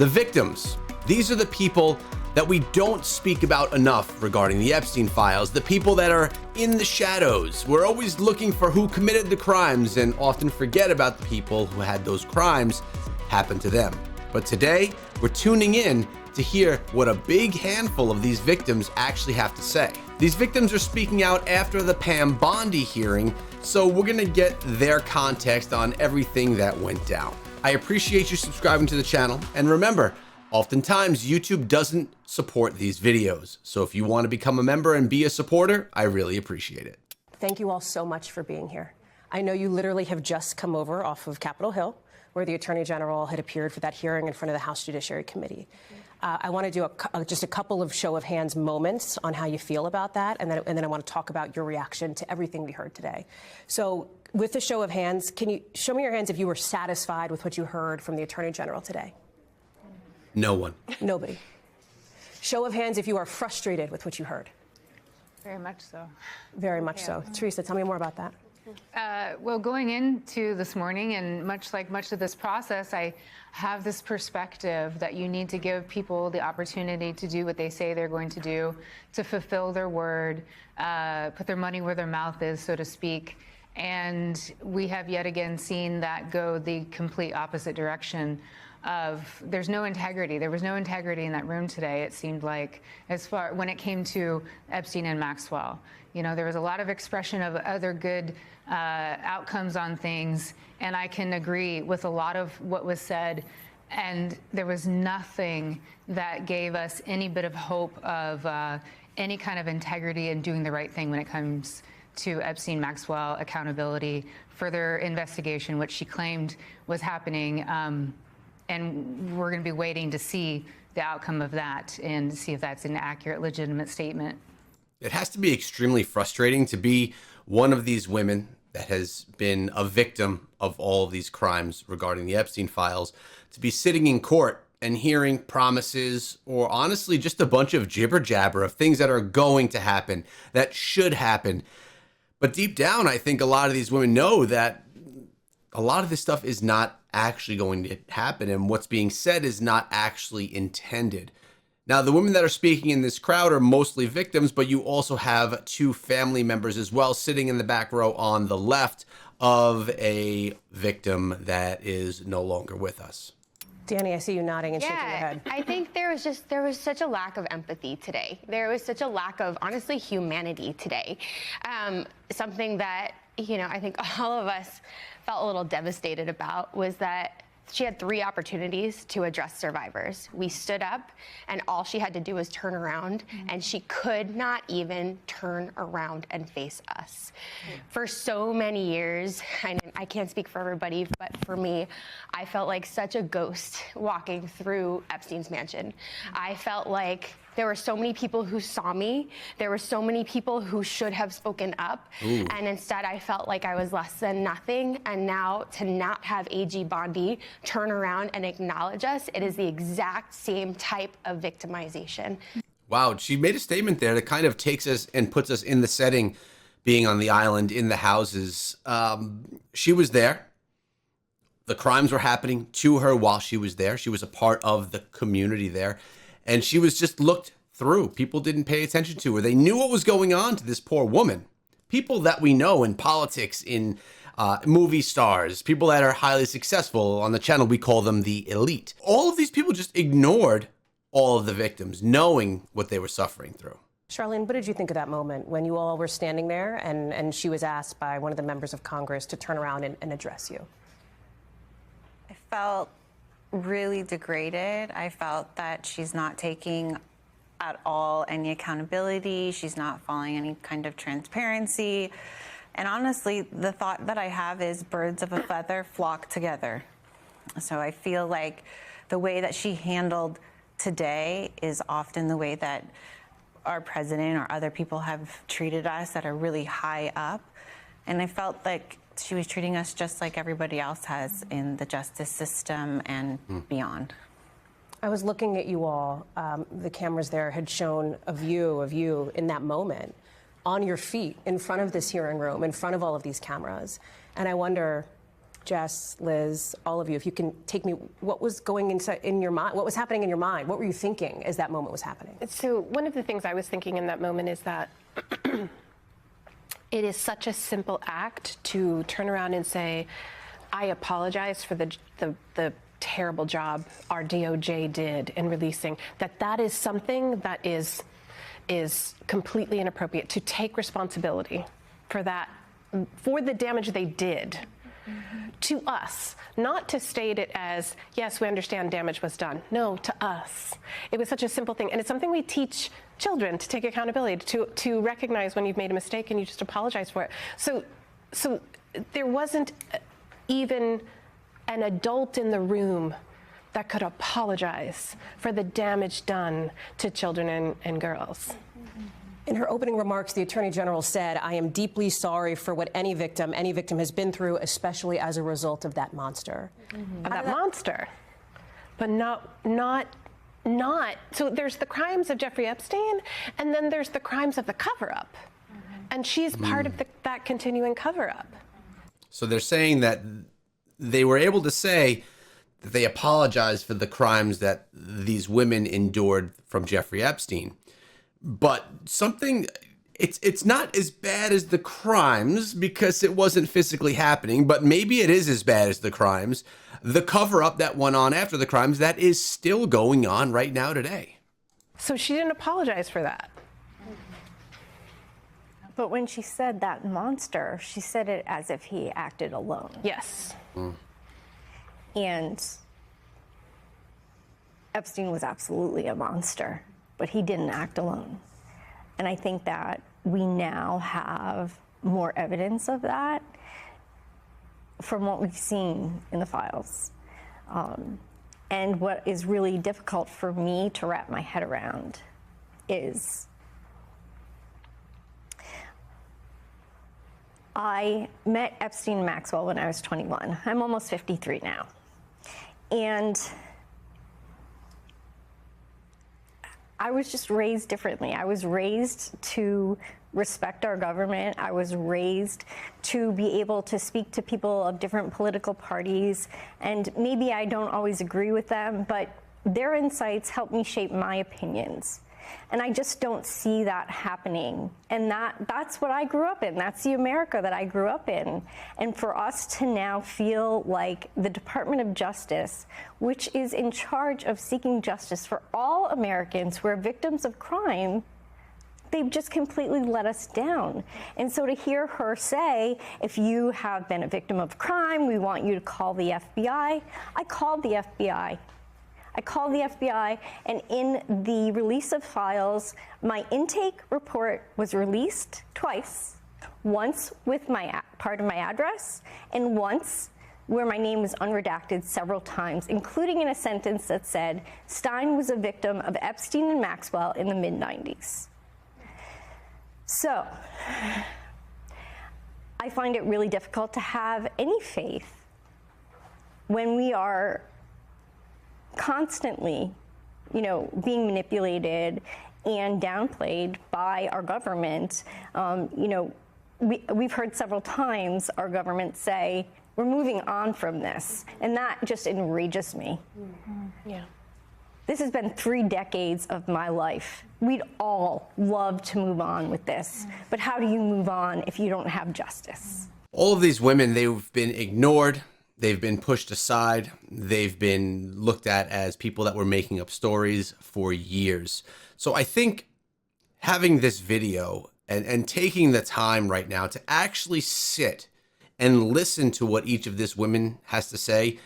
The victims. These are the people that we don't speak about enough regarding the Epstein files, the people that are in the shadows. We're always looking for who committed the crimes and often forget about the people who had those crimes happen to them. But today, we're tuning in to hear what a big handful of these victims actually have to say. These victims are speaking out after the Pam Bondi hearing, so we're gonna get their context on everything that went down. I appreciate you subscribing to the channel, and remember, oftentimes YouTube doesn't support these videos. So if you want to become a member and be a supporter, I really appreciate it. Thank you all so much for being here. I know you literally have just come over off of Capitol Hill, where the Attorney General had appeared for that hearing in front of the House Judiciary Committee. I want to do just a couple of show of hands moments on how you feel about that, and then I want to talk about your reaction to everything we heard today. So with the show of hands, can you show me your hands if you were satisfied with what you heard from the Attorney General today? No one. Nobody. Show of hands if you are frustrated with what you heard. Very much so. Very much so. Teresa, tell me more about that. Well, going into this morning, and much of this process, I have this perspective that you need to give people the opportunity to do what they say they're going to do, to fulfill their word, put their money where their mouth is, so to speak. And we have yet again seen that go the complete opposite direction of there's no integrity. There was no integrity in that room today, it seemed like, when it came to Epstein and Maxwell. You know, there was a lot of expression of other good outcomes on things, and I can agree with a lot of what was said, and there was nothing that gave us any bit of hope of any kind of integrity and doing the right thing when it comes to Epstein Maxwell accountability, further investigation, which she claimed was happening. And we're going to be waiting to see the outcome of that and see if that's an accurate, legitimate statement. It has to be extremely frustrating to be one of these women that has been a victim of all of these crimes regarding the Epstein files, to be sitting in court and hearing promises, or honestly just a bunch of jibber jabber of things that are going to happen, that should happen. But deep down, I think a lot of these women know that a lot of this stuff is not actually going to happen, and what's being said is not actually intended. Now, the women that are speaking in this crowd are mostly victims, but you also have two family members as well sitting in the back row on the left of a victim that is no longer with us. Danny, I see you nodding and shaking your head. I think there was such a lack of empathy today. There was such a lack of, honestly, humanity today. Something that, you know, I think all of us felt a little devastated about was that she had 3 opportunities to address survivors. We stood up, and all she had to do was turn around, and she could not even turn around and face us. For so many years, I can't speak for everybody, but for me, I felt like such a ghost walking through Epstein's mansion. I felt like there were so many people who saw me. There were so many people who should have spoken up. And instead, I felt like I was less than nothing. And now to not have AG Bondi turn around and acknowledge us, it is the exact same type of victimization. Wow, she made a statement there that kind of takes us and puts us in the setting, being on the island, in the houses. She was there. The crimes were happening to her while she was there. She was a part of the community there. And she was just looked through. People didn't pay attention to her. They knew what was going on to this poor woman. People that we know in politics, in movie stars, people that are highly successful. On the channel, we call them the elite. All of these people just ignored all of the victims, knowing what they were suffering through. Charlene, what did you think of that moment when you all were standing there and she was asked by one of the members of Congress to turn around and address you? I felt really degraded. I felt that she's not taking at all any accountability. She's not following any kind of transparency. And honestly, the thought that I have is birds of a feather flock together. So I feel like the way that she handled today is often the way that our president or other people have treated us that are really high up. And I felt like she was treating us just like everybody else has in the justice system and beyond. I was looking at you all. The cameras there had shown a view of you in that moment, on your feet, in front of this hearing room, in front of all of these cameras. And I wonder, Jess, Liz, all of you, if you can take me, what was going inside in your mind? What was happening in your mind? What were you thinking as that moment was happening? So one of the things I was thinking in that moment is that it is such a simple act to turn around and say, I apologize for the terrible job our DOJ did in releasing, that is something that is completely inappropriate, to take responsibility for that, for the damage they did to us, not to state it as, yes, we understand damage was done. No, to us. It was such a simple thing. And it's something we teach children, to take accountability, to recognize when you've made a mistake and you just apologize for it. So there wasn't even an adult in the room that could apologize for the damage done to children and girls. In her opening remarks, the Attorney General said, I am deeply sorry for what any victim has been through, especially as a result of that monster. Of that monster. But not. So there's the crimes of Jeffrey Epstein, and then there's the crimes of the cover-up. And she's part of that continuing cover-up. So they're saying that they were able to say that they apologized for the crimes that these women endured from Jeffrey Epstein. But it's not as bad as the crimes because it wasn't physically happening, but maybe it is as bad as the crimes. The cover-up that went on after the crimes, that is still going on right now today. So she didn't apologize for that. But when she said that monster, she said it as if he acted alone. Yes. And Epstein was absolutely a monster, but he didn't act alone. And I think that we now have more evidence of that from what we've seen in the files. And what is really difficult for me to wrap my head around is I met Epstein and Maxwell when I was 21. I'm almost 53 now. And I was just raised differently. I was raised to respect our government. I was raised to be able to speak to people of different political parties. And maybe I don't always agree with them, but their insights help me shape my opinions. And I just don't see that happening. And that's what I grew up in. That's the America that I grew up in. And for us to now feel like the Department of Justice, which is in charge of seeking justice for all Americans who are victims of crime, they've just completely let us down. And so to hear her say, if you have been a victim of crime, we want you to call the FBI. I called the FBI. I called the FBI, and in the release of files, my intake report was released twice, once with part of my address, and once where my name was unredacted several times, including in a sentence that said, Stein was a victim of Epstein and Maxwell in the mid-90s. So, I find it really difficult to have any faith when we are constantly, being manipulated and downplayed by our government. We've heard several times our government say, we're moving on from this, and that just enrages me. Yeah. This has been 3 decades of my life. We'd all love to move on with this, but how do you move on if you don't have justice? All of these women, they've been ignored. They've been pushed aside. They've been looked at as people that were making up stories for years. So I think having this video and taking the time right now to actually sit and listen to what each of these women has to say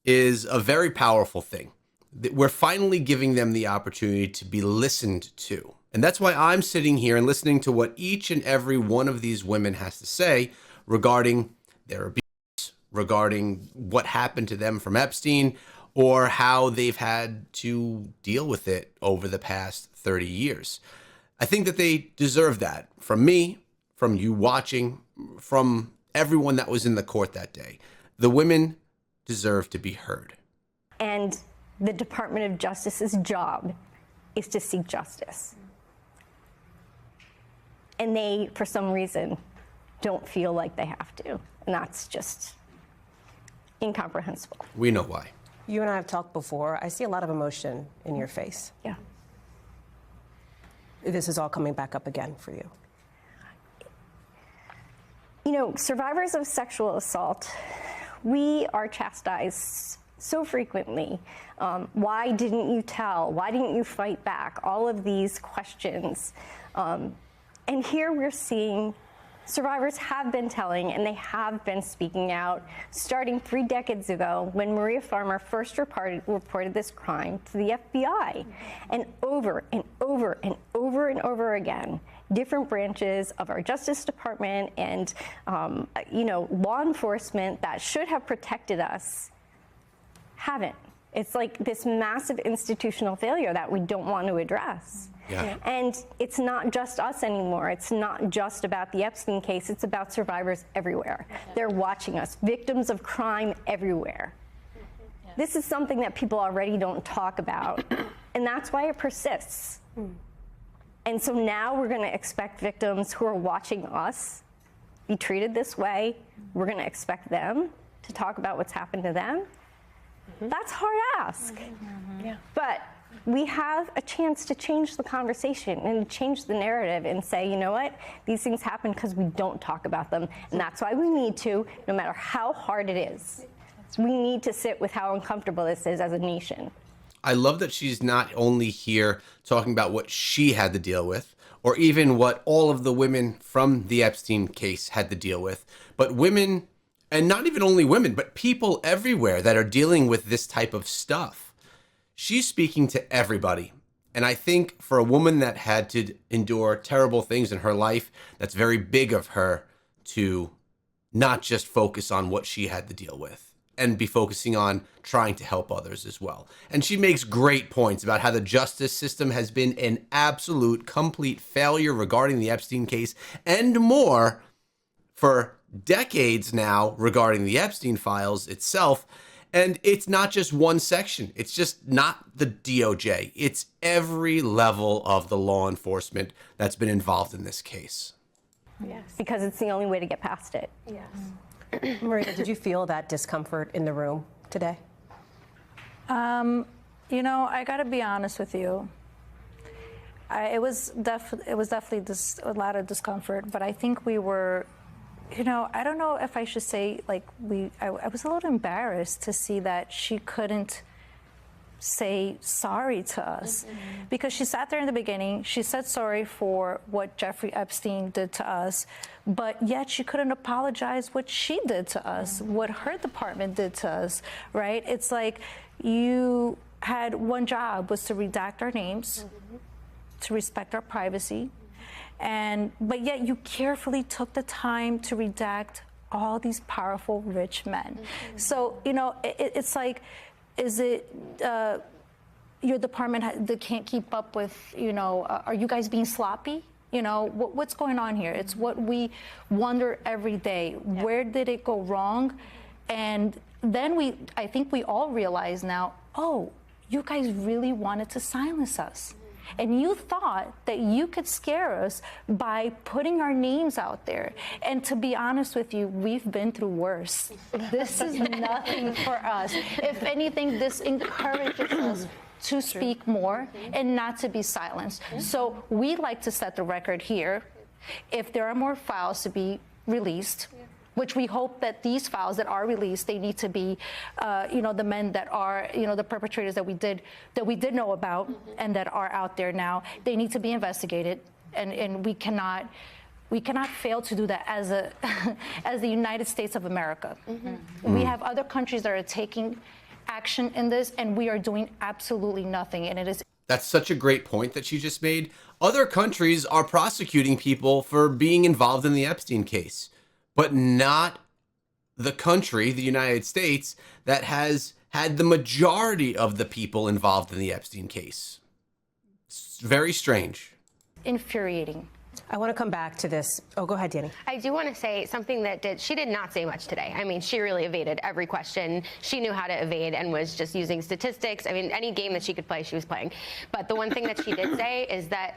is a very powerful thing. We're finally giving them the opportunity to be listened to. And that's why I'm sitting here and listening to what each and every one of these women has to say regarding their abuse, regarding what happened to them from Epstein, or how they've had to deal with it over the past 30 years. I think that they deserve that from me, from you watching, from everyone that was in the court that day. The women deserve to be heard. And the Department of Justice's job is to seek justice. And they, for some reason, don't feel like they have to. And that's just incomprehensible. We know why. You and I have talked before. I see a lot of emotion in your face. Yeah. This is all coming back up again for you. You know, survivors of sexual assault, we are chastised so frequently. Why didn't you tell? Why didn't you fight back? All of these questions. And here we're seeing survivors have been telling and they have been speaking out, starting 3 decades ago when Maria Farmer first reported this crime to the FBI. And over and over and over and over again, different branches of our Justice Department and, you know, law enforcement that should have protected us haven't. It's like this massive institutional failure that we don't want to address. Yeah. And it's not just us anymore. It's not just about the Epstein case. It's about survivors everywhere. They're watching us, victims of crime everywhere. This is something that people already don't talk about, and that's why it persists. And so now we're going to expect victims who are watching us be treated this way. We're going to expect them to talk about what's happened to them. That's a hard ask. Yeah. But we have a chance to change the conversation and change the narrative and say, you know what, these things happen because we don't talk about them. And that's why we need to, no matter how hard it is, we need to sit with how uncomfortable this is as a nation. I love that she's not only here talking about what she had to deal with, or even what all of the women from the Epstein case had to deal with, but women, and not even only women, but people everywhere that are dealing with this type of stuff. She's speaking to everybody. And I think for a woman that had to endure terrible things in her life, that's very big of her to not just focus on what she had to deal with and be focusing on trying to help others as well. And she makes great points about how the justice system has been an absolute, complete failure regarding the Epstein case and more for decades now regarding the Epstein files itself. And it's not just one section. It's just not the DOJ. It's every level of the law enforcement that's been involved in this case. Yes. Because it's the only way to get past it. Yes. Maria, did you feel that discomfort in the room today? You know, I got to be honest with you. It was definitely a lot of discomfort, but I think we were, you know, I don't know if I should say, like, I was a little embarrassed to see that she couldn't say sorry to us. Because she sat there in the beginning, she said sorry for what Jeffrey Epstein did to us, but yet she couldn't apologize what she did to us, what her department did to us, right? It's like you had one job, was to redact our names, to respect our privacy, but yet you carefully took the time to redact all these powerful, rich men. So, you know, it's like, is it your department that can't keep up with, you know, are you guys being sloppy? You know, what's going on here? It's what we wonder every day. Yeah. Where did it go wrong? And then I think we all realize now, oh, you guys really wanted to silence us. And you thought that you could scare us by putting our names out there. And to be honest with you, we've been through worse. This is nothing for us. If anything, this encourages us to speak more and not to be silenced. So we like to set the record here. If there are more files to be released, which we hope that these files that are released, they need to be, you know, the men that are, you know, the perpetrators that we did know about and that are out there now, they need to be investigated, and we cannot fail to do that as as the United States of America. We have other countries that are taking action in this, and we are doing absolutely nothing, and it is. That's such a great point that she just made. Other countries are prosecuting people for being involved in the Epstein case, but not the country, the United States, that has had the majority of the people involved in the Epstein case. It's very strange. Infuriating. I want to come back to this. Oh, go ahead, Danny. I do want to say something she did not say much today. I mean, she really evaded every question. She knew how to evade and was just using statistics. I mean, any game that she could play, she was playing. But the one thing that she did say is that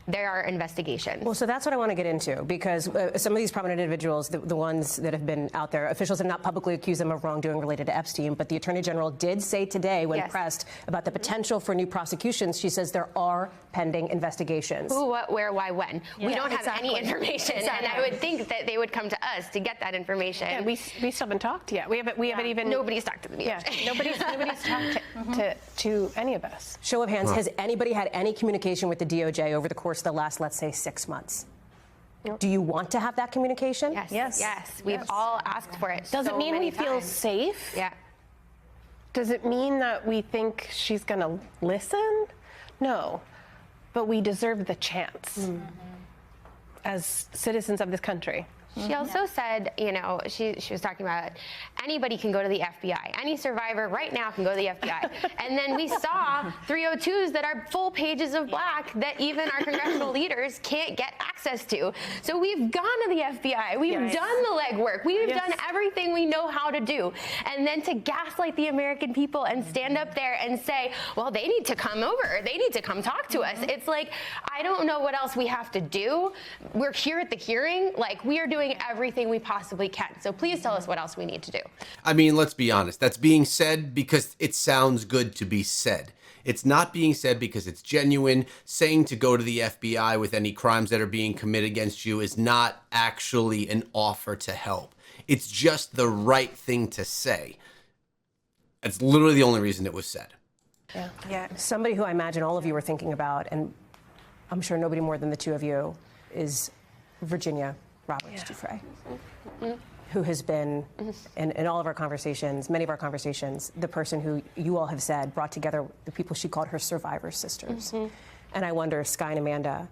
there are investigations. Well, so that's what I want to get into, because some of these prominent individuals, the ones that have been out there, officials have not publicly accused them of wrongdoing related to Epstein, but the Attorney General did say today, when pressed about the potential for new prosecutions, she says there are pending investigations. Who, what, where, why, when. We don't have any information, and I would think that they would come to us to get that information. Yeah, we still haven't talked yet. We haven't even. Nobody's talked to the DOJ. Yeah, nobody's talked to any of us. Show of hands, has anybody had any communication with the DOJ over the course of the last, let's say, 6 months? Do you want to have that communication? Yes. We've all asked for it. Does it mean we feel safe? Yeah. Does it mean that we think she's going to listen? No. But we deserve the chance as citizens of this country. She also said, you know, she was talking about anybody can go to the FBI. Any survivor right now can go to the FBI. And then we saw 302s that are full pages of black that even our congressional leaders can't get access to. So we've gone to the FBI. We've done the legwork. We've done everything we know how to do. And then to gaslight the American people and stand up there and say, well, they need to come over. They need to come talk to us. It's like, I don't know what else we have to do. We're here at the hearing. Like, we are doing everything we possibly can. So please tell us what else we need to do. I mean, let's be honest. That's being said because it sounds good to be said. It's not being said because it's genuine. Saying to go to the FBI with any crimes that are being committed against you is not actually an offer to help. It's just the right thing to say. That's literally the only reason it was said. Yeah. Somebody who I imagine all of you are thinking about, and I'm sure nobody more than the two of you, is Virginia Roberts Giuffre, who has been, in all of our conversations, many of our conversations, the person who you all have said brought together the people she called her survivor sisters. And I wonder, Skye and Amanda,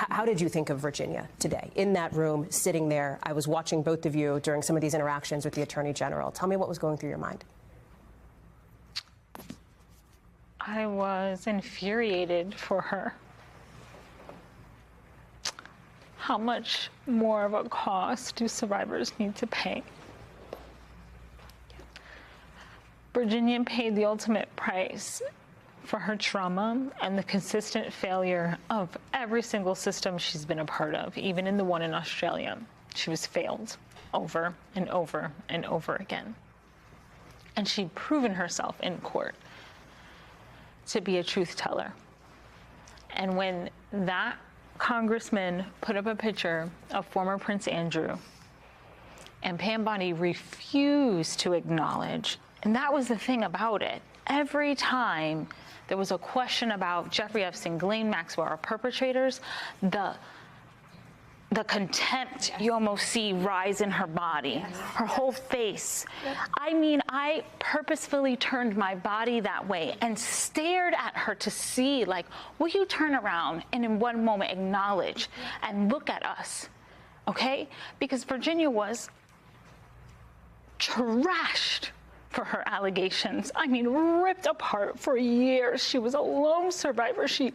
how did you think of Virginia today? In that room, sitting there, I was watching both of you during some of these interactions with the Attorney General. Tell me what was going through your mind. I was infuriated for her. How much more of a cost do survivors need to pay? Virginia paid the ultimate price for her trauma and the consistent failure of every single system she's been a part of, even in the one in Australia. She was failed over and over and over again. And she'd proven herself in court to be a truth teller. And when that congressman put up a picture of former Prince Andrew, and Pam Bondi refused to acknowledge, and that was the thing about it. Every time there was a question about Jeffrey Epstein, Ghislaine Maxwell, our perpetrators, the contempt you almost see rise in her body, her whole face. I mean, I purposefully turned my body that way and stared at her to see, like, will you turn around and in one moment acknowledge and look at us, okay? Because Virginia was trashed for her allegations. I mean, ripped apart for years. She was a lone survivor. She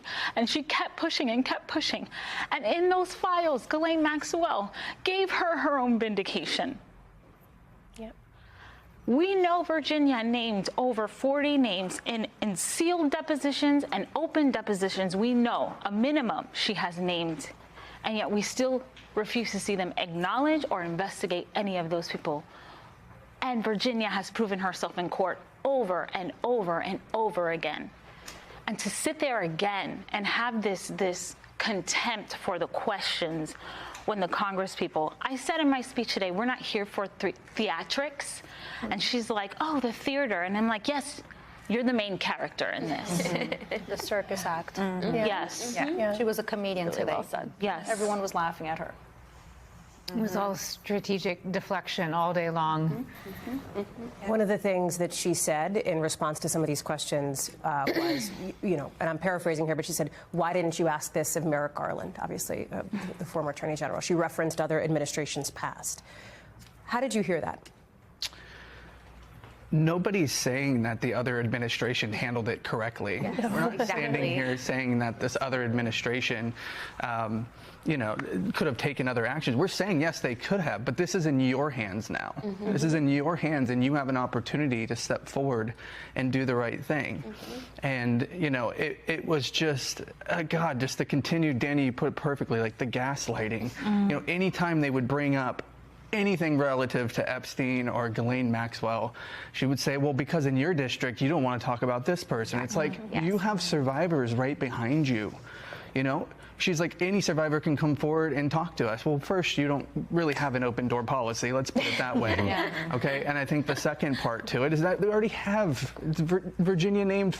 kept pushing and kept pushing. And in those files, Ghislaine Maxwell gave her her own vindication. Yep. We know Virginia named over 40 names in sealed depositions and open depositions. We know a minimum she has named. And yet we still refuse to see them acknowledge or investigate any of those people. And Virginia has proven herself in court over and over and over again. And to sit there again and have this contempt for the questions when the Congress people, I said in my speech today, we're not here for theatrics. And she's like, oh, the theater. And I'm like, yes, you're the main character in this. The circus act. Yes. Yeah. She was a comedian Really today. well said. Yes. Everyone was laughing at her. It was all strategic deflection all day long. One of the things that she said in response to some of these questions was, you know, and I'm paraphrasing here, but she said, why didn't you ask this of Merrick Garland, obviously the former Attorney General? She referenced other administrations past. How did you hear that? nobody's saying that the other administration handled it correctly. We're not standing here saying that this other administration, could have taken other actions. We're saying, yes, they could have, but this is in your hands now. This is in your hands, and you have an opportunity to step forward and do the right thing. And, it was just, God, just the continued, Danny, you put it perfectly, like the gaslighting. Anytime they would bring up anything relative to Epstein or Ghislaine Maxwell, she would say, well, because in your district, you don't want to talk about this person. It's like, you have survivors right behind you, She's like, any survivor can come forward and talk to us. Well, first, you don't really have an open door policy. Let's put it that way. Okay. And I think the second part to it is that they already have Virginia named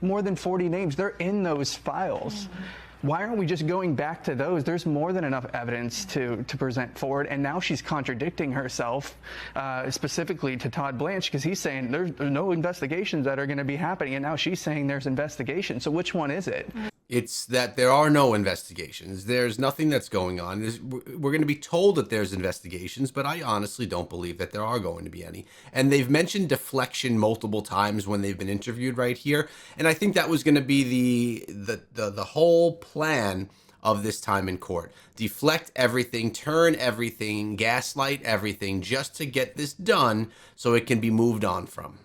more than 40 names. They're in those files. Why aren't we just going back to those? There's more than enough evidence to present forward. And now she's contradicting herself, specifically to Todd Blanche, because he's saying there's no investigations that are going to be happening. And now she's saying there's investigations. So which one is it? It's that there are no investigations. There's nothing that's going on. We're going to be told that there's investigations, but I honestly don't believe that there are going to be any. And they've mentioned deflection multiple times when they've been interviewed right here. And I think that was going to be the whole plan of this time in court. Deflect everything, turn everything, gaslight everything, just to get this done so it can be moved on from.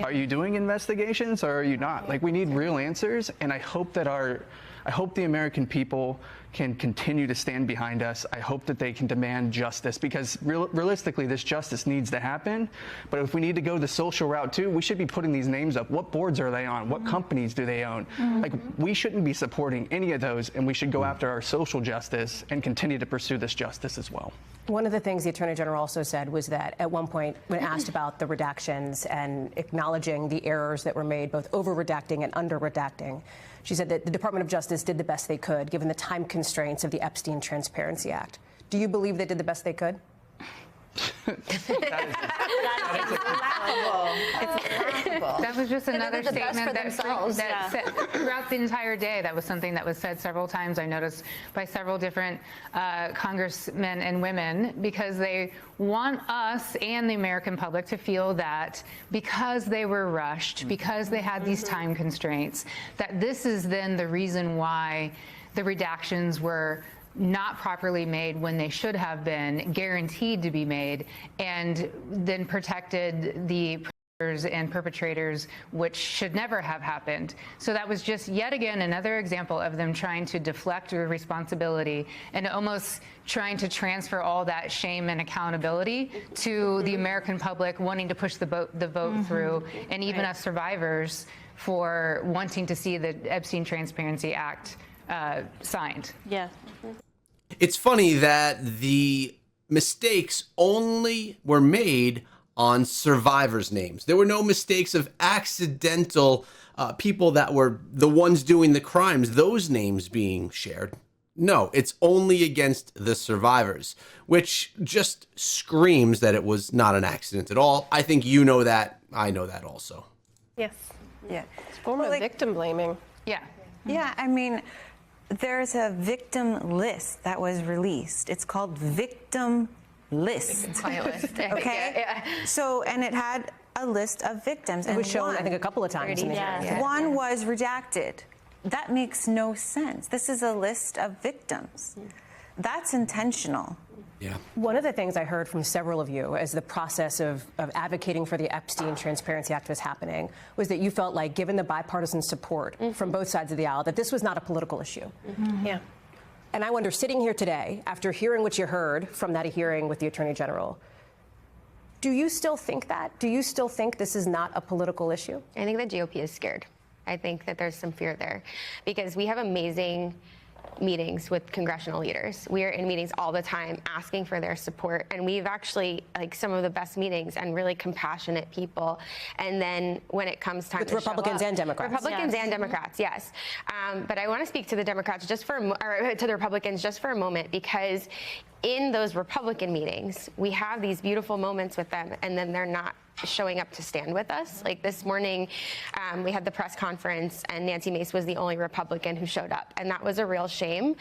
Are you doing investigations or are you not? Like, we need real answers, and I hope that I hope the American people can continue to stand behind us. I hope that they can demand justice, because realistically, this justice needs to happen. But if we need to go the social route too, we should be putting these names up. What boards are they on? What companies do they own? Like, we shouldn't be supporting any of those, and we should go after our social justice and continue to pursue this justice as well. One of the things the Attorney General also said was that at one point, when asked about the redactions and acknowledging the errors that were made, both over-redacting and under-redacting, she said that the Department of Justice did the best they could, given the time constraints of the Epstein Transparency Act. Do you believe they did the best they could? That was just another statement that said, throughout the entire day, that was something that was said several times, I noticed, by several different congressmen and women, because they want us and the American public to feel that because they were rushed, because they had these time constraints, that this is then the reason why the redactions were not properly made when they should have been guaranteed to be made, and then protected the and perpetrators, which should never have happened. So that was just yet again another example of them trying to deflect their responsibility and almost trying to transfer all that shame and accountability to the American public, wanting to push the vote through, and even us survivors for wanting to see the Epstein Transparency Act signed. Yeah. It's funny that the mistakes only were made on survivors' names. There were no mistakes of accidental people that were the ones doing the crimes, those names being shared. No, it's only against the survivors, which just screams that it was not an accident at all. I think you know that. I know that also. Yes. Yeah. It's a form of victim blaming. Yeah. Yeah, I mean, there's a victim list that was released. It's called Victim List. Okay? Yeah. So, and it had a list of victims. It was shown, I think, a couple of times in the hearing. Yeah. One was redacted. That makes no sense. This is a list of victims. That's intentional. Yeah. One of the things I heard from several of you as the process of advocating for the Epstein Transparency Act was happening was that you felt like, given the bipartisan support from both sides of the aisle, that this was not a political issue. Yeah. And I wonder, sitting here today, after hearing what you heard from that hearing with the Attorney General, do you still think that? Do you still think this is not a political issue? I think the GOP is scared. I think that there's some fear there, because we have amazing meetings with congressional leaders. We are in meetings all the time asking for their support, and we've actually some of the best meetings and really compassionate people. And then when it comes time with to Republicans show up, and Democrats, Republicans and Democrats, yes. But I want to speak to the Democrats to the Republicans just for a moment, because in those Republican meetings, we have these beautiful moments with them, and then they're not showing up to stand with us. Like this morning, we had the press conference and Nancy Mace was the only Republican who showed up. And that was a real shame.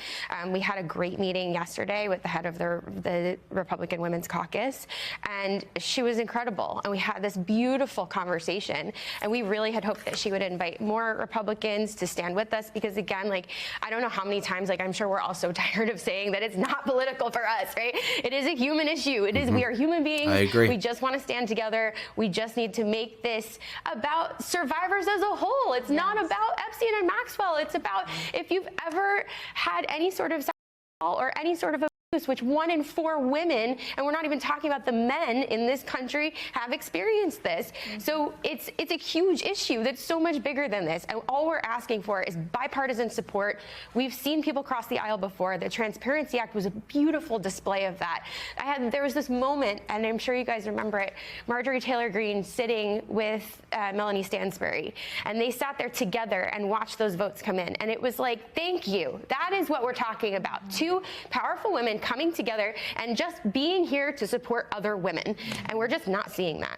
We had a great meeting yesterday with the head of the Republican Women's Caucus, and she was incredible. And we had this beautiful conversation, and we really had hoped that she would invite more Republicans to stand with us, because again, like, I don't know how many times, like, I'm sure we're all so tired of saying that it's not political for us, right? It is a human issue. It is, we are human beings. I agree. We just want to stand together. We just need to make this about survivors as a whole. It's not about Epstein and Maxwell. It's about if you've ever had any sort of sexual or any sort of abuse, which 1 in 4 women, and we're not even talking about the men in this country, have experienced this. So it's a huge issue that's so much bigger than this. And all we're asking for is bipartisan support. We've seen people cross the aisle before. The Transparency Act was a beautiful display of that. There was this moment, and I'm sure you guys remember it, Marjorie Taylor Greene sitting with Melanie Stansbury, and they sat there together and watched those votes come in. And it was like, thank you. That is what we're talking about. 2 powerful women coming together and just being here to support other women. And we're just not seeing that.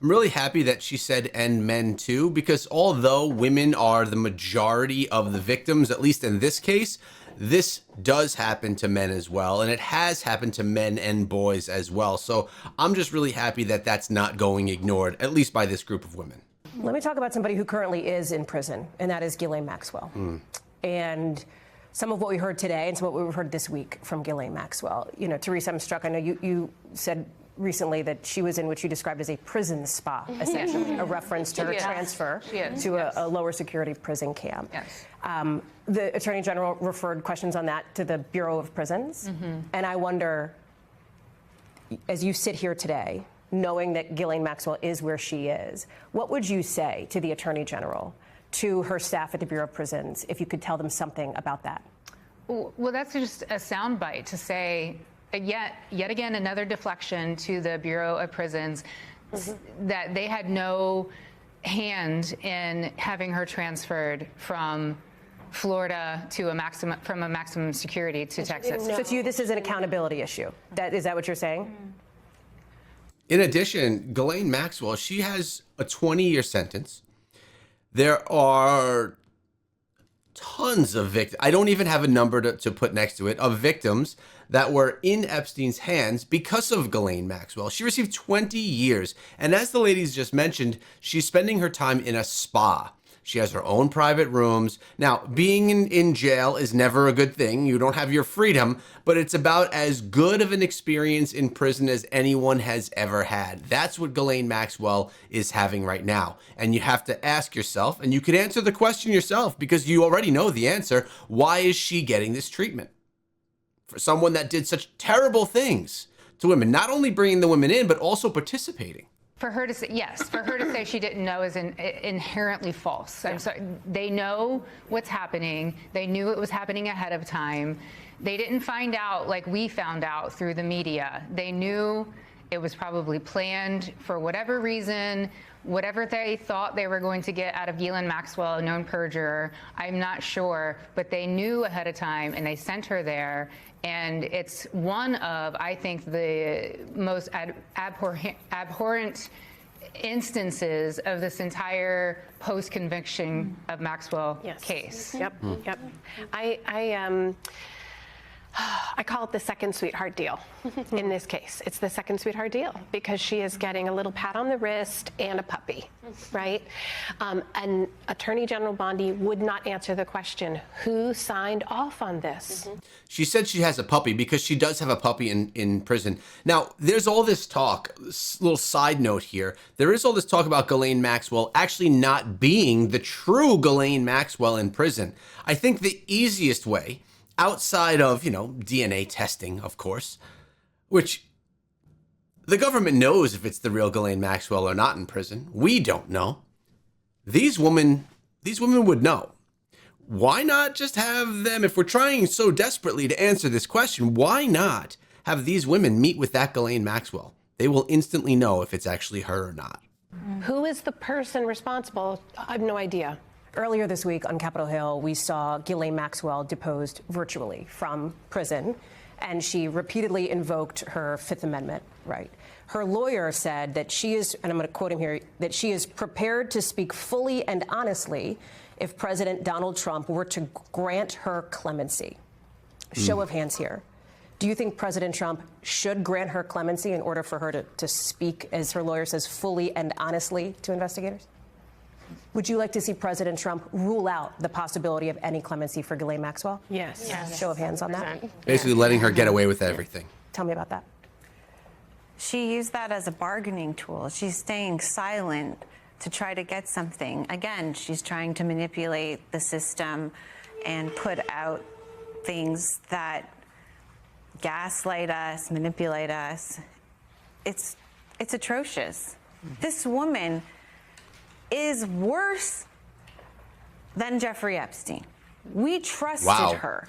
I'm really happy that she said "and men too," because although women are the majority of the victims, at least in this case, this does happen to men as well. And it has happened to men and boys as well. So I'm just really happy that that's not going ignored, at least by this group of women. Let me talk about somebody who currently is in prison, and that is Ghislaine Maxwell. And some of what we heard today and some of what we've heard this week from Ghislaine Maxwell. You know, Teresa, I'm struck. I know you said recently that she was in what you described as a prison spa, essentially, a reference to her transfer to a lower security prison camp. The Attorney General referred questions on that to the Bureau of Prisons. And I wonder, as you sit here today, knowing that Ghislaine Maxwell is where she is, what would you say to the Attorney General, to her staff at the Bureau of Prisons, if you could tell them something about that? Well, that's just a soundbite to say, yet again, another deflection to the Bureau of Prisons, that they had no hand in having her transferred from Florida to from a maximum security to Texas. So to you, this is an accountability issue. Is that what you're saying? In addition, Ghislaine Maxwell, she has a 20-year sentence. There are tons of victims. I don't even have a number to put next to it, of victims that were in Epstein's hands because of Ghislaine Maxwell. She received 20 years. And as the ladies just mentioned, she's spending her time in a spa. She has her own private rooms. Now, being in jail is never a good thing. You don't have your freedom, but it's about as good of an experience in prison as anyone has ever had. That's what Ghislaine Maxwell is having right now. And you have to ask yourself, and you could answer the question yourself because you already know the answer, why is she getting this treatment? For someone that did such terrible things to women, not only bringing the women in, but also participating. For her to say, yes, for her to say she didn't know is inherently false. I'm sorry. They know what's happening. They knew it was happening ahead of time. They didn't find out like we found out through the media. They knew it was probably planned for whatever reason, whatever they thought they were going to get out of Ghislaine Maxwell, a known perjurer. I'm not sure, but they knew ahead of time and they sent her there. And it's one of, I think, the most abhorrent instances of this entire post-conviction of Maxwell case. Yep. I call it the second sweetheart deal in this case. It's the second sweetheart deal because she is getting a little pat on the wrist and a puppy, right? And Attorney General Bondi would not answer the question, who signed off on this? She said she has a puppy because she does have a puppy in prison. Now, there's all this talk, little side note here, there is all this talk about Ghislaine Maxwell actually not being the true Ghislaine Maxwell in prison. I think the easiest way, outside of, DNA testing, of course, which the government knows if it's the real Ghislaine Maxwell or not in prison. We don't know. These women would know. Why not just have them, if we're trying so desperately to answer this question, why not have these women meet with that Ghislaine Maxwell? They will instantly know if it's actually her or not. Who is the person responsible? I have no idea. Earlier this week on Capitol Hill, we saw Ghislaine Maxwell deposed virtually from prison. and she repeatedly invoked her Fifth Amendment right. Her lawyer said that she is, and I'm going to quote him here, that she is prepared to speak fully and honestly if President Donald Trump were to grant her clemency. Show of hands here. Do you think President Trump should grant her clemency in order for her to speak, as her lawyer says, fully and honestly to investigators? Would you like to see President Trump rule out the possibility of any clemency for Ghislaine Maxwell? Yes. Show of hands on that. Basically letting her get away with everything. Tell me about that. She used that as a bargaining tool. She's staying silent to try to get something. Again, she's trying to manipulate the system and put out things that gaslight us, manipulate us. It's atrocious. This woman is worse than Jeffrey Epstein. We trusted her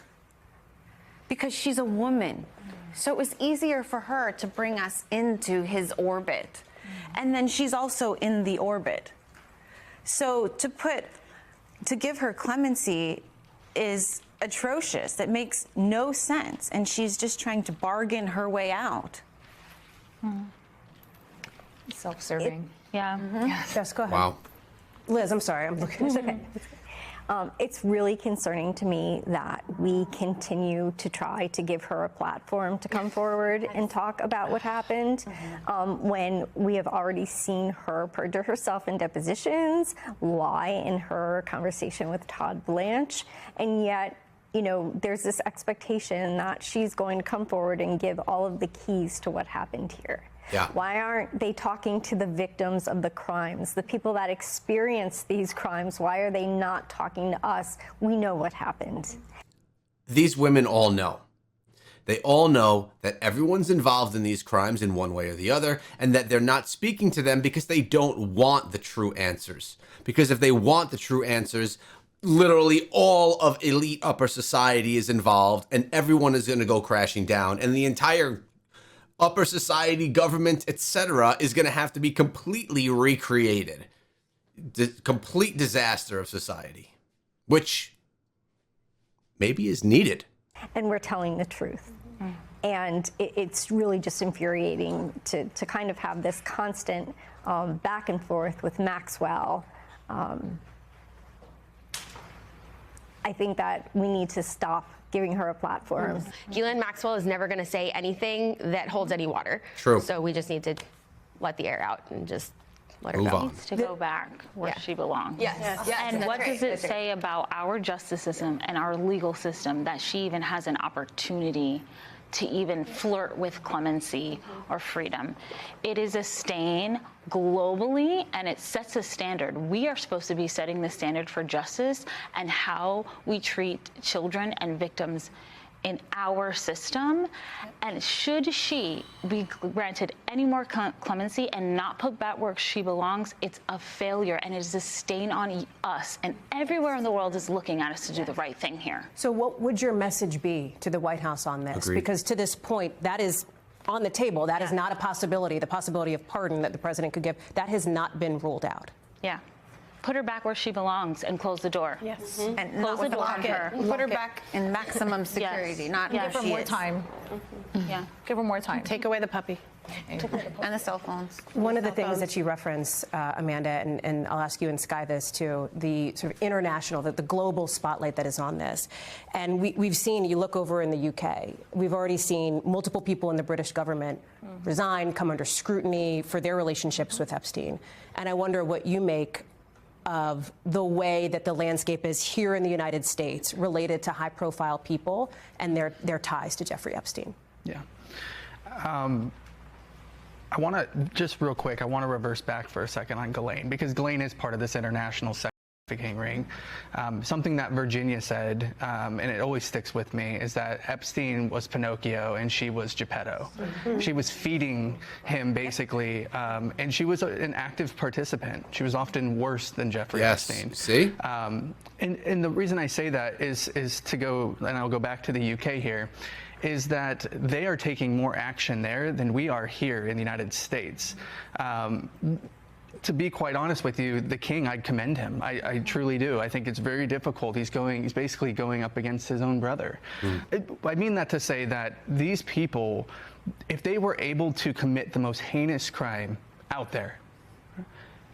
because she's a woman. So it was easier for her to bring us into his orbit. And then she's also in the orbit. So to give her clemency is atrocious. That makes no sense. And she's just trying to bargain her way out. Self-serving. Yeah. Yes, go ahead. Wow. Liz, I'm sorry. I'm looking. It's okay. It's really concerning to me that we continue to try to give her a platform to come forward and talk about what happened when we have already seen her perjure herself in depositions, lie in her conversation with Todd Blanche, and yet, you know, there's this expectation that she's going to come forward and give all of the keys to what happened here. Yeah. Why aren't they talking to the victims of the crimes, the people that experienced these crimes? Why are they not talking to us? We know what happened. These women all know. They all know that everyone's involved in these crimes in one way or the other, and that they're not speaking to them because they don't want the true answers. Because if they want the true answers, literally all of elite upper society is involved, and everyone is going to go crashing down, and the entire upper society, government, etc., is going to have to be completely recreated. Complete disaster of society, which maybe is needed. And we're telling the truth. And it's really just infuriating to kind of have this constant back and forth with Maxwell. I think that we need to stop giving her a platform. Ghislaine Maxwell is never going to say anything that holds any water. True. So we just need to let the air out and just let her Move go. on. To go back where she belongs. Yes. And what does it say about our justice system and our legal system that she even has an opportunity to even flirt with clemency or freedom? It is a stain globally, and it sets a standard. We are supposed to be setting the standard for justice and how we treat children and victims in our system. And should she be granted any more clemency and not put back where she belongs, it's a failure, and it is a stain on us. And everywhere in the world is looking at us to do the right thing here. So what would your message be to the White House on this? Agreed. Because to this point, that is on the table. That is not a possibility. The possibility of pardon that the president could give, that has not been ruled out. Yeah. Put her back where she belongs and close the door. Yes. And Close not the with a door on locket. her. Put her back in maximum security, not Yeah. where Give her she more is. time. Yeah. Give her more time. Take away the puppy. And the cell phones. One of the things that you reference, Amanda, and I'll ask you and Sky this too, the sort of international, the global spotlight that is on this. And we've seen, you look over in the UK, we've already seen multiple people in the British government resign, come under scrutiny for their relationships with Epstein. And I wonder what you make of the way that the landscape is here in the United States related to high-profile people and their ties to Jeffrey Epstein. Yeah. I want to, just real quick, I want to reverse back for a second on Ghislaine, because Ghislaine is part of this international sex trafficking ring. Something that Virginia said, and it always sticks with me, is that Epstein was Pinocchio and she was Geppetto. She was feeding him, basically, and she was an active participant. She was often worse than Jeffrey Epstein. See? And the reason I say that is to go, and I'll go back to the UK here, is that they are taking more action there than we are here in the United States. to be quite honest with you, the king, I'd commend him. I truly do. I think it's very difficult. He's basically going up against his own brother. I mean that to say that these people, if they were able to commit the most heinous crime out there,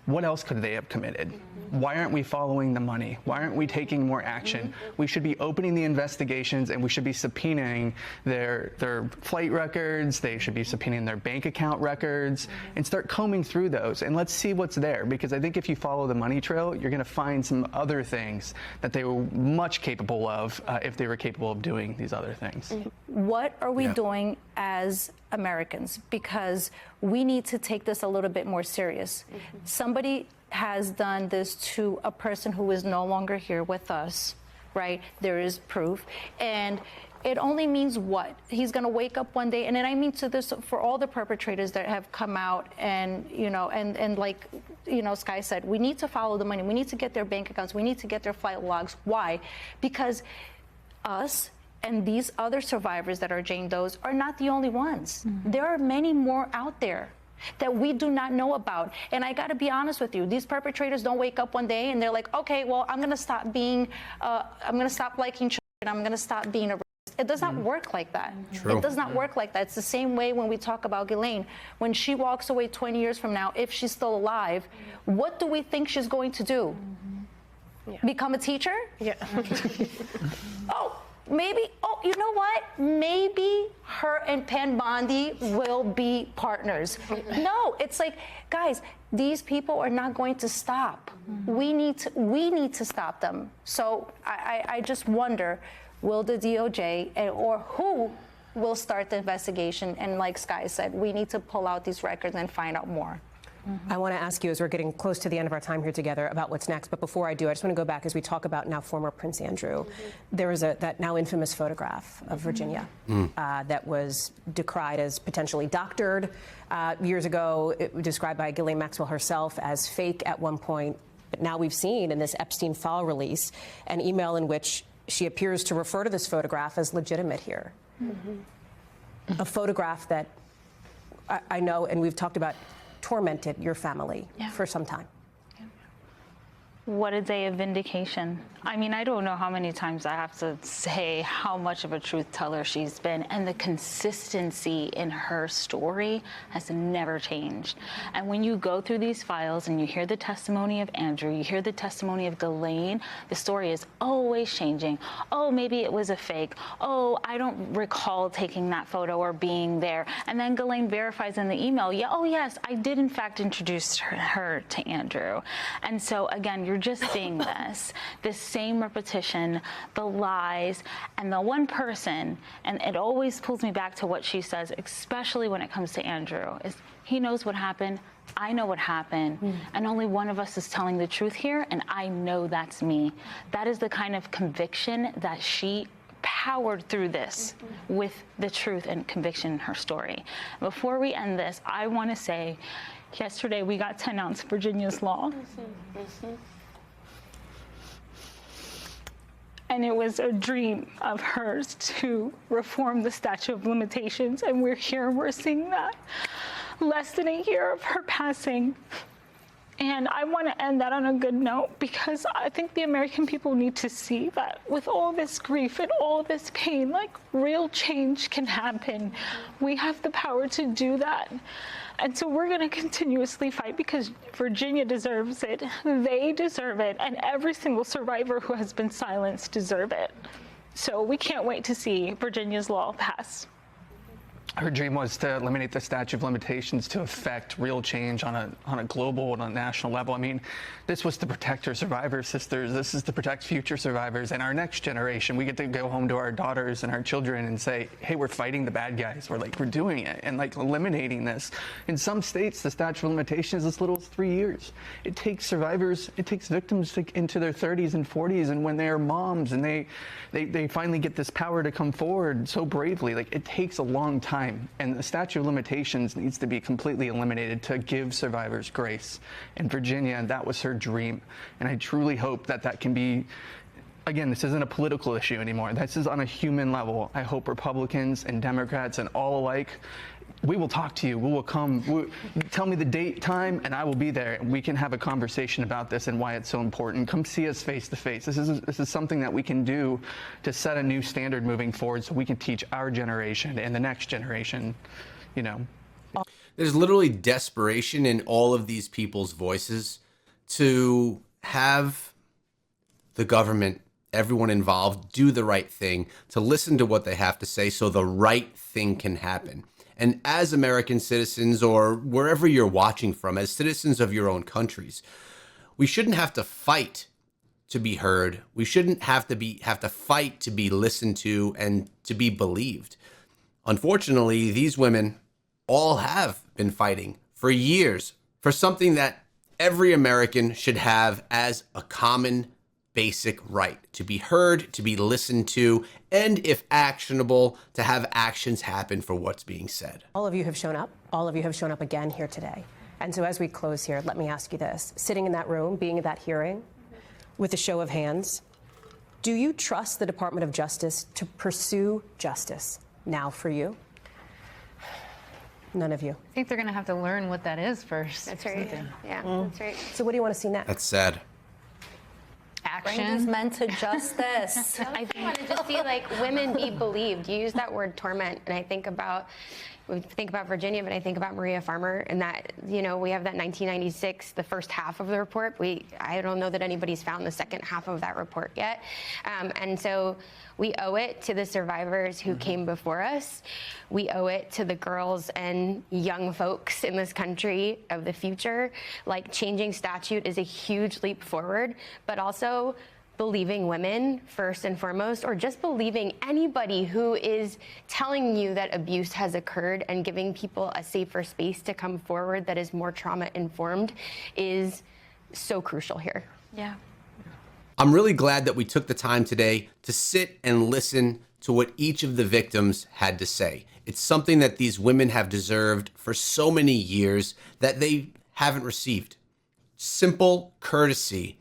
what else could they have committed? Why aren't we following the money? Why aren't we taking more action? We should be opening the investigations, and we should be subpoenaing their flight records. They should be subpoenaing their bank account records and start combing through those. And let's see what's there, because I think if you follow the money trail, you're going to find some other things that they were much capable of if they were capable of doing these other things. What are we doing as Americans? Because we need to take this a little bit more serious. Somebody has done this to a person who is no longer here with us, right? There is proof. And it only means what? He's going to wake up one day, and then I mean to this for all the perpetrators that have come out and, and like, Sky said, we need to follow the money. We need to get their bank accounts. We need to get their flight logs. Why? Because us and these other survivors that are Jane Does are not the only ones. There are many more out there that we do not know about. And I got to be honest with you, these perpetrators don't wake up one day and they're like, okay, well, I'm going to stop liking children. I'm going to stop being a racist. It does not work like that. True. It does not work like that. It's the same way when we talk about Ghislaine. When she walks away 20 years from now, if she's still alive, what do we think she's going to do? Become a teacher? Yeah. Maybe, you know what? Maybe her and Pam Bondi will be partners. No, it's like, guys, these people are not going to stop. We need to stop them. So I just wonder, will the DOJ or who will start the investigation? And like Sky said, we need to pull out these records and find out more. I want to ask you, as we're getting close to the end of our time here together, about what's next. But before I do, I just want to go back as we talk about now former Prince Andrew. There was that now infamous photograph of Virginia that was decried as potentially doctored years ago. It was described by Ghislaine Maxwell herself as fake at one point. But now we've seen in this Epstein file release an email in which she appears to refer to this photograph as legitimate here. A photograph that I know, and we've talked about, tormented your family for some time. What a day of vindication. I mean, I don't know how many times I have to say how much of a truth teller she's been, and the consistency in her story has never changed. And when you go through these files and you hear the testimony of Andrew, you hear the testimony of Ghislaine, the story is always changing. Oh, maybe it was a fake. Oh, I don't recall taking that photo or being there. And then Ghislaine verifies in the email, yeah, oh yes, I did in fact introduce her to Andrew. And so again, you're just seeing this same repetition, the lies, and the one person, and it always pulls me back to what she says, especially when it comes to Andrew, is he knows what happened, I know what happened, and only one of us is telling the truth here, and I know that's me. That is the kind of conviction that she powered through this with the truth and conviction in her story. Before we end this, I want to say, yesterday we got to announce Virginia's law. And it was a dream of hers to reform the statute of limitations. And we're here, we're seeing that. Less than a year of her passing. And I want to end that on a good note, because I think the American people need to see that with all this grief and all this pain, like, real change can happen. We have the power to do that. And so we're going to continuously fight, because Virginia deserves it. They deserve it. And every single survivor who has been silenced deserve it. So we can't wait to see Virginia's law pass. Her dream was to eliminate the statute of limitations to affect real change on a global and on a national level. I mean, this was to protect her survivor sisters. This is to protect future survivors and our next generation. We get to go home to our daughters and our children and say, hey, we're fighting the bad guys. We're doing it and eliminating this. In some states, the statute of limitations is as little as 3 years. It takes survivors, it takes victims into their 30s and 40s, and when they are moms and they finally get this power to come forward so bravely, it takes a long time. And the statute of limitations needs to be completely eliminated to give survivors grace. And Virginia, that was her dream. And I truly hope that that can be, again, this isn't a political issue anymore. This is on a human level. I hope Republicans and Democrats and all alike we will talk to you. We will come. Tell me the date, time, and I will be there. And we can have a conversation about this and why it's so important. Come see us face to face. This is something that we can do to set a new standard moving forward, so we can teach our generation and the next generation, you know. There's literally desperation in all of these people's voices to have the government, everyone involved, do the right thing, to listen to what they have to say so the right thing can happen. And as American citizens, or wherever you're watching from, as citizens of your own countries, we shouldn't have to fight to be heard. We shouldn't have to fight to be listened to and to be believed. Unfortunately, these women all have been fighting for years for something that every American should have as a common basic right: to be heard, to be listened to, and if actionable, to have actions happen for what's being said. All of you have shown up. All of you have shown up again here today. And so as we close here, let me ask you this. Sitting in that room, being at that hearing, with a show of hands, do you trust the Department of Justice to pursue justice now for you? None of you. I think they're going to have to learn what that is first. That's right. Yeah, that's right. So what do you want to see next? That's sad. Bring these Action. men to justice. I want to just see like women be believed. You use that word torment, and I think about Virginia, but I think about Maria Farmer, and that, you know, we have that 1996, the first half of the report. I don't know that anybody's found the second half of that report yet, and so we owe it to the survivors who came before us. We owe it to the girls and young folks in this country of the future. Like, changing statute is a huge leap forward, but also believing women first and foremost, or just believing anybody who is telling you that abuse has occurred and giving people a safer space to come forward that is more trauma informed, is so crucial here. Yeah. I'm really glad that we took the time today to sit and listen to what each of the victims had to say. It's something that these women have deserved for so many years that they haven't received. Simple courtesy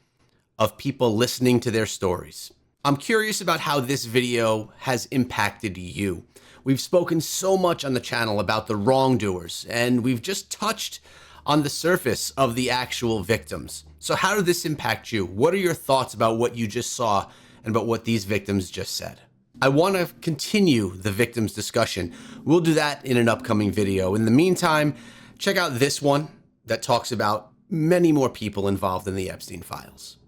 of people listening to their stories. I'm curious about how this video has impacted you. We've spoken so much on the channel about the wrongdoers, and we've just touched on the surface of the actual victims. So how did this impact you? What are your thoughts about what you just saw and about what these victims just said? I want to continue the victims discussion. We'll do that in an upcoming video. In the meantime, check out this one that talks about many more people involved in the Epstein files.